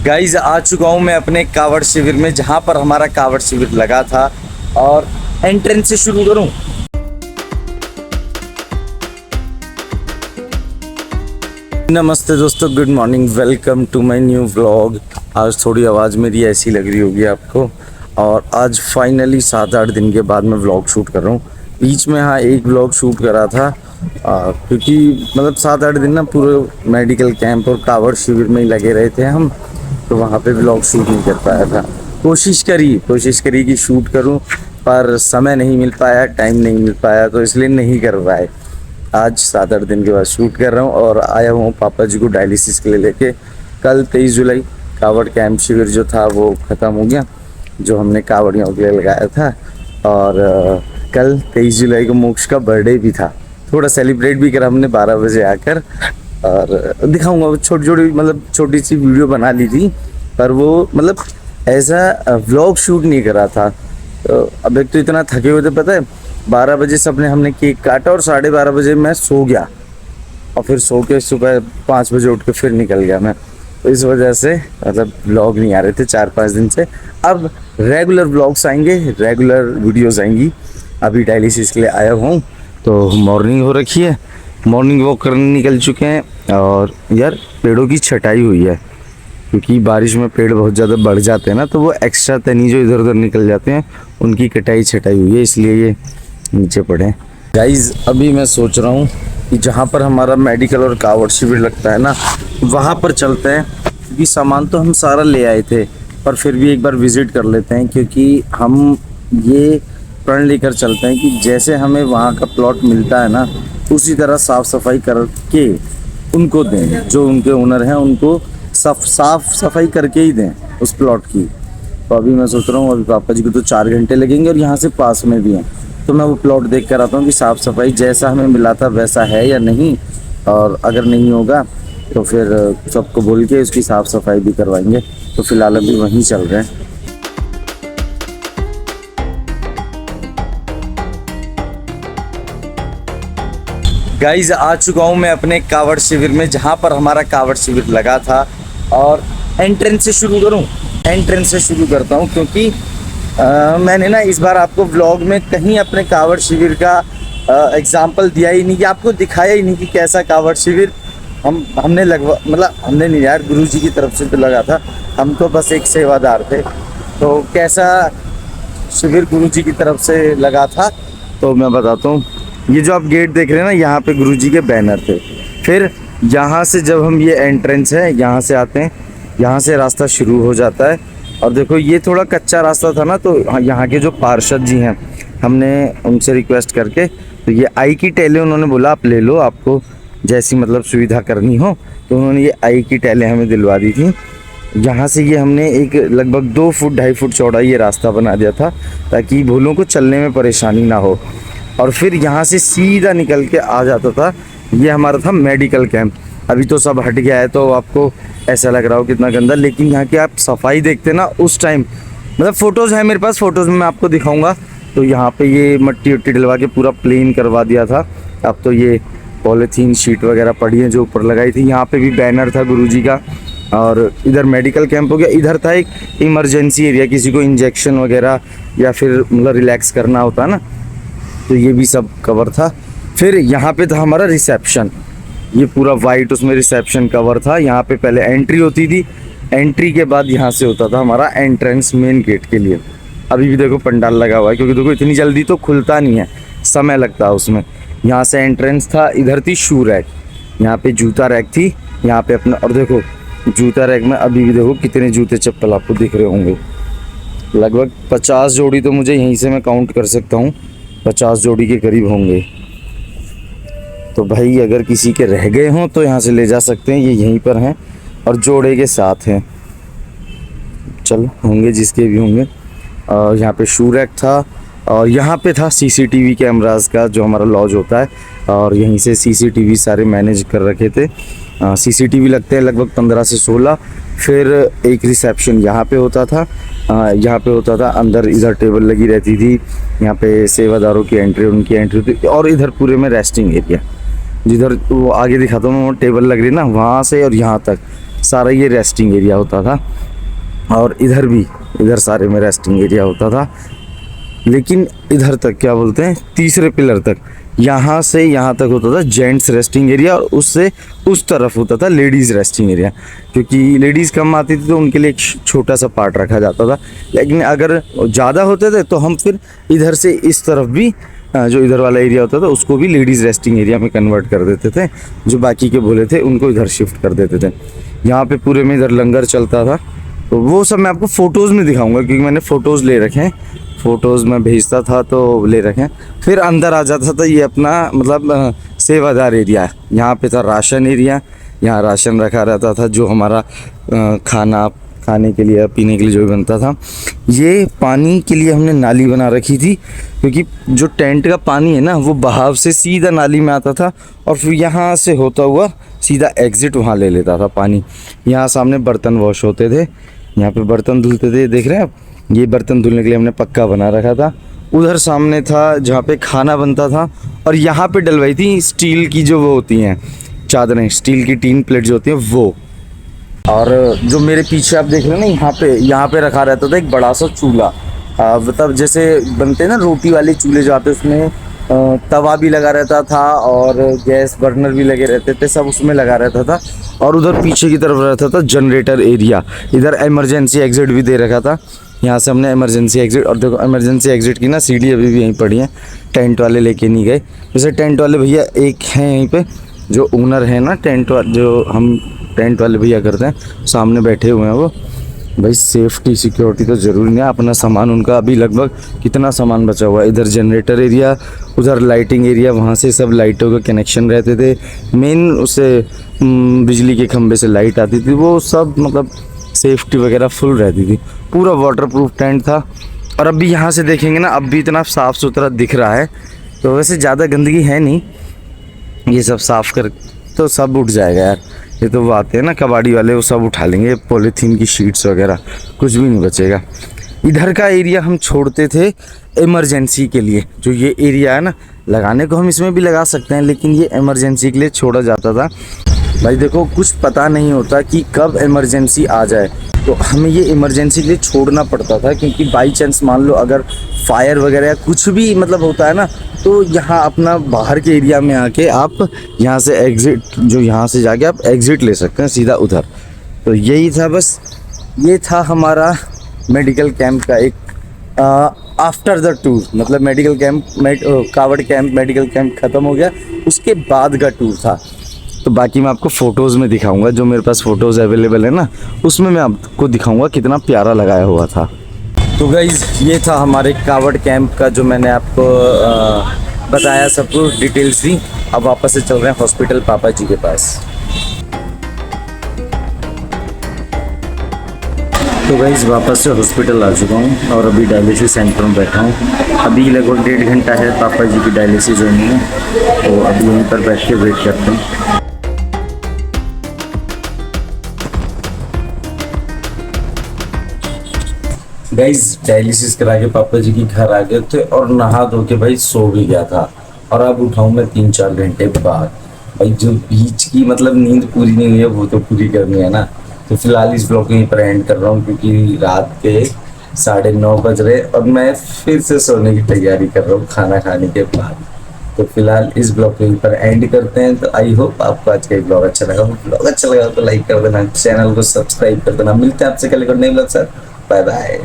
Guys आ चुका हूँ मैं अपने कावड़ शिविर में, जहाँ पर हमारा कावड़ शिविर लगा था। और एंट्रेंस से शुरू करूँ। नमस्ते दोस्तों, good morning, welcome to my new vlog. आज थोड़ी आवाज़ मेरी ऐसी लग रही होगी आपको। और आज फाइनली 7-8 दिन के बाद मैं व्लॉग शूट कर रहा हूँ। बीच में हाँ एक व्लॉग शूट करा था, क्योंकि मतलब 7-8 दिन ना पूरे मेडिकल कैंप और कावड़ शिविर में ही लगे रहे थे हम, तो वहाँ पे व्लॉग शूट नहीं कर पाया था। कोशिश करी कि शूट करूँ, पर समय नहीं मिल पाया, टाइम नहीं मिल पाया, तो इसलिए नहीं कर पाए। आज 7-8 दिन के बाद शूट कर रहा हूँ और आया हूँ पापा जी को डायलिसिस के लिए लेके। कल 23 जुलाई कावड़ कैंप शिविर जो था वो ख़त्म हो गया, जो हमने कावड़ियों के लिए लगाया था। और कल 23 जुलाई को मोक्ष का बर्थडे भी था, थोड़ा सेलिब्रेट भी करा हमने 12 बजे आकर। और दिखाऊंगा, छोटी सी वीडियो बना ली थी, पर वो मतलब ऐसा व्लॉग शूट नहीं करा था। तो अब एक तो इतना थके हुए थे, पता है 12 बजे सबने हमने केक काटा और 12:30 बजे मैं सो गया, और फिर सो के सुबह 5 बजे उठ के फिर निकल गया मैं। तो इस वजह से मतलब व्लॉग नहीं आ रहे थे 4-5 दिन से। अब रेगुलर व्लॉग्स आएंगे, रेगुलर वीडियोस आएंगी। अभी डायलिसिस के लिए आया हूँ, तो मॉर्निंग हो रखी है, मॉर्निंग वॉक करने निकल चुके हैं। और यार पेड़ों की छटाई हुई है, क्योंकि बारिश में पेड़ बहुत ज़्यादा बढ़ जाते हैं ना, तो वो एक्स्ट्रा तनी जो इधर उधर निकल जाते हैं उनकी कटाई छटाई हुई है, इसलिए ये नीचे पड़े। गाइज अभी मैं सोच रहा हूँ कि जहाँ पर हमारा मेडिकल और कावड़ शिविर लगता है ना, वहाँ पर चलते हैं। क्योंकि सामान तो हम सारा ले आए थे, पर फिर भी एक बार विज़िट कर लेते हैं, क्योंकि हम ये प्रण लेकर चलते हैं कि जैसे हमें वहाँ का प्लॉट मिलता है ना, उसी तरह साफ़ सफाई करके उनको दें, जो उनके ओनर हैं उनको साफ सफाई करके ही दें उस प्लॉट की। तो अभी मैं सोच रहा हूँ, अभी पापा जी को तो 4 घंटे लगेंगे और यहाँ से पास में भी हैं, तो मैं वो प्लॉट देख कर आता हूँ कि साफ़ सफाई जैसा हमें मिला था वैसा है या नहीं। और अगर नहीं होगा तो फिर सबको बोल के उसकी साफ़ सफाई भी करवाएंगे। तो फिलहाल अभी वहीं चल रहे हैं। गाइज आ चुका हूँ मैं अपने कावड़ शिविर में, जहाँ पर हमारा कावड़ शिविर लगा था। और एंट्रेंस से शुरू करता हूँ, क्योंकि मैंने ना इस बार आपको व्लॉग में कहीं अपने कावड़ शिविर का एग्जाम्पल दिया ही नहीं, कि आपको दिखाया ही नहीं कि कैसा कावड़ शिविर हमने हमने नहीं यार, गुरु जी की तरफ से तो लगा था, हम तो बस एक सेवादार थे। तो कैसा शिविर गुरु जी की तरफ से लगा था तो मैं बताता हूँ। ये जो आप गेट देख रहे हैं ना, यहाँ पे गुरु जी के बैनर थे। फिर यहाँ से जब हम ये एंट्रेंस है, यहाँ से आते हैं, यहाँ से रास्ता शुरू हो जाता है। और देखो ये थोड़ा कच्चा रास्ता था ना, तो यहाँ के जो पार्षद जी हैं, हमने उनसे रिक्वेस्ट करके, तो ये आई की टैले उन्होंने बोला आप ले लो, आपको जैसी मतलब सुविधा करनी हो, तो उन्होंने ये आई की टैले हमें दिलवा दी थी। यहाँ से ये हमने एक लगभग 2 फुट 2.5 फुट चौड़ा ये रास्ता बना दिया था, ताकि भूलों को चलने में परेशानी ना हो। और फिर यहाँ से सीधा निकल के आ जाता था, ये हमारा था मेडिकल कैंप। अभी तो सब हट गया है, तो आपको ऐसा लग रहा हो कितना गंदा, लेकिन यहाँ की आप सफाई देखते ना उस टाइम, मतलब फ़ोटोज़ है मेरे पास, फ़ोटोज़ में मैं आपको दिखाऊंगा। तो यहाँ पे ये मट्टी वट्टी डलवा के पूरा प्लेन करवा दिया था। अब तो ये पॉलीथीन शीट वगैरह पड़ी है जो ऊपर लगाई थी। यहाँ पे भी बैनर था गुरुजी का। और इधर मेडिकल कैंप हो गया, इधर था एक इमरजेंसी एरिया, किसी को इंजेक्शन वगैरह या फिर मतलब रिलैक्स करना होता है ना, तो ये भी सब कवर था। फिर यहाँ पे था हमारा रिसेप्शन, ये पूरा वाइट उसमें रिसेप्शन कवर था। यहाँ पे पहले एंट्री होती थी, एंट्री के बाद यहाँ से होता था हमारा एंट्रेंस मेन गेट के लिए। अभी भी देखो पंडाल लगा हुआ है, क्योंकि देखो इतनी जल्दी तो खुलता नहीं है, समय लगता है उसमें। यहाँ से एंट्रेंस था, इधर थी शू रैक, यहाँ पे जूता रैक थी, यहाँ पे अपना, और देखो जूता रैक में अभी भी देखो कितने जूते चप्पल आपको दिख रहे होंगे। लगभग 50 जोड़ी तो मुझे यहीं से मैं काउंट कर सकता हूँ, 50 जोड़ी के करीब होंगे। तो भाई अगर किसी के रह गए हों तो यहाँ से ले जा सकते हैं, ये यहीं पर हैं और जोड़े के साथ हैं। चल होंगे जिसके भी होंगे। और यहाँ पे शू रैक था, और यहाँ पे था सीसीटीवी कैमरास का जो हमारा लॉज होता है, और यहीं से सीसीटीवी सारे मैनेज कर रखे थे। सीसीटीवी लगते हैं लगभग 15 से 16। फिर एक रिसेप्शन यहाँ पे होता था, यहाँ पे होता था अंदर, इधर टेबल लगी रहती थी, यहाँ पे सेवादारों की एंट्री उनकी एंट्री होती, और इधर पूरे में रेस्टिंग एरिया, जिधर वो आगे दिखाता हूँ टेबल लग रही ना, वहाँ से और यहाँ तक सारा ये रेस्टिंग एरिया होता था, और इधर भी, इधर सारे में रेस्टिंग एरिया होता था। लेकिन इधर तक क्या बोलते हैं, तीसरे पिलर तक, यहाँ से यहाँ तक होता था जेंट्स रेस्टिंग एरिया, और उससे उस तरफ होता था लेडीज़ रेस्टिंग एरिया। क्योंकि लेडीज़ कम आती थी तो उनके लिए एक छोटा सा पार्ट रखा जाता था। लेकिन अगर ज़्यादा होते थे तो हम फिर इधर से इस तरफ भी, जो इधर वाला एरिया होता था उसको भी लेडीज़ रेस्टिंग एरिया में कन्वर्ट कर देते थे। जो बाकी के बोले थे उनको इधर शिफ्ट कर देते थे। यहाँ पे पूरे में इधर लंगर चलता था, तो वो सब मैं आपको फ़ोटोज़ में दिखाऊंगा, क्योंकि मैंने फ़ोटोज़ ले रखे हैं, फ़ोटोज़ में भेजता था तो ले रखे हैं। फिर अंदर आ जाता था ये अपना मतलब सेवादार एरिया। यहाँ पे था राशन एरिया, यहाँ राशन रखा रहता था, जो हमारा खाने के लिए, पीने के लिए जो भी बनता था। ये पानी के लिए हमने नाली बना रखी थी, क्योंकि जो टेंट का पानी है ना वो बहाव से सीधा नाली में आता था, और फिर यहाँ से होता हुआ सीधा एग्ज़िट वहाँ ले लेता था पानी। यहाँ सामने बर्तन वॉश होते थे, यहाँ पे बर्तन धुलते थे, देख रहे हैं आप, ये बर्तन धुलने के लिए हमने पक्का बना रखा था। उधर सामने था जहाँ पे खाना बनता था, और यहाँ पे डलवाई थी स्टील की जो वो होती हैं चादरें, स्टील की टीन प्लेट जो होती हैं वो। और जो मेरे पीछे आप देख रहे हैं ना, यहाँ पे रखा रहता था एक बड़ा सा चूल्हा। मतलब जैसे बनते हैं ना रोटी वाले चूल्हे जो आते हैं, उसमें तवा भी लगा रहता था और गैस बर्नर भी लगे रहते थे, सब उसमें लगा रहता था। और उधर पीछे की तरफ रहता था जनरेटर एरिया। इधर इमरजेंसी एग्जिट भी दे रखा था, यहाँ से हमने इमरजेंसी एग्जिट, और देखो इमरजेंसी एग्जिट की ना सीढ़ी अभी भी यहीं पड़ी है, टेंट वाले लेके नहीं गए। जैसे टेंट वाले भैया एक हैं यहीं पे, जो ओनर है ना टेंट वाले, जो हम टेंट वाले भैया करते हैं, सामने बैठे हुए हैं वो। भाई सेफ्टी सिक्योरिटी तो ज़रूरी नहीं है, अपना सामान उनका अभी लगभग कितना सामान बचा हुआ है। इधर जनरेटर एरिया, उधर लाइटिंग एरिया, वहाँ से सब लाइटों का कनेक्शन रहते थे। मेन उसे बिजली के खंभे से लाइट आती थी, वो सब मतलब सेफ्टी वगैरह फुल रहती थी। पूरा वाटरप्रूफ टेंट था। और अब भी यहाँ से देखेंगे ना, अब भी इतना साफ़ सुथरा दिख रहा है। तो वैसे ज़्यादा गंदगी है नहीं, ये सब साफ़ कर तो सब उठ जाएगा यार। ये तो वो आते हैं ना कबाड़ी वाले, वो सब उठा लेंगे, पॉलीथीन की शीट्स वगैरह, कुछ भी नहीं बचेगा। इधर का एरिया हम छोड़ते थे इमरजेंसी के लिए। जो ये एरिया है ना, लगाने को हम इसमें भी लगा सकते हैं, लेकिन ये इमरजेंसी के लिए छोड़ा जाता था। भाई देखो, कुछ पता नहीं होता कि कब इमरजेंसी आ जाए, तो हमें ये इमरजेंसी के लिए छोड़ना पड़ता था। क्योंकि बाई चांस मान लो अगर फायर वगैरह या कुछ भी मतलब होता है ना, तो यहाँ अपना बाहर के एरिया में आके आप यहाँ से एग्ज़िट, जो यहाँ से जाके आप एग्ज़िट ले सकते हैं सीधा उधर। तो यही था बस, ये था हमारा मेडिकल कैंप का एक आफ्टर द टूर, मतलब मेडिकल कैंप, कावड़ कैंप, मेडिकल कैंप ख़त्म हो गया, उसके बाद का टूर था। तो बाकी मैं आपको फ़ोटोज़ में दिखाऊंगा, जो मेरे पास फ़ोटोज़ अवेलेबल है ना, उसमें मैं आपको दिखाऊंगा कितना प्यारा लगाया हुआ था। तो गाइज़, ये था हमारे कावड़ कैंप का, जो मैंने आपको बताया, सब कुछ डिटेल्स दी। अब वापस से चल रहे हैं हॉस्पिटल पापा जी के पास। तो गाइज़, वापस से हॉस्पिटल आ चुका हूँ और अभी डायलिसिस सेंटर में बैठा हूँ। अभी लगभग 1.5 घंटा है पापा जी की डायलिसिस होनी है, तो अभी यहीं पर बैठ के वेट करते हैं। गाइज़, डायलिसिस करा के पापा जी की घर आ गए थे और नहा धो के भाई सो भी गया था। और अब उठाऊँ मैं 3-4 घंटे बाद। भाई जो बीच की मतलब नींद पूरी नहीं हुई है, वो तो पूरी करनी है ना। तो फिलहाल इस ब्लॉग यहीं पर एंड कर रहा हूँ, क्योंकि रात के 9:30 बज रहे और मैं फिर से सोने की तैयारी कर रहा हूँ खाना खाने के बाद। तो फिलहाल इस ब्लॉग को यहीं पर एंड करते हैं। तो आई होप आपको आज का ये ब्लॉग अच्छा लगा हो। ब्लॉग अच्छा लगा तो लाइक कर देना, चैनल को सब्सक्राइब कर देना। मिलते हैं आपसे कल एक नए ब्लॉग साथ। Bye bye.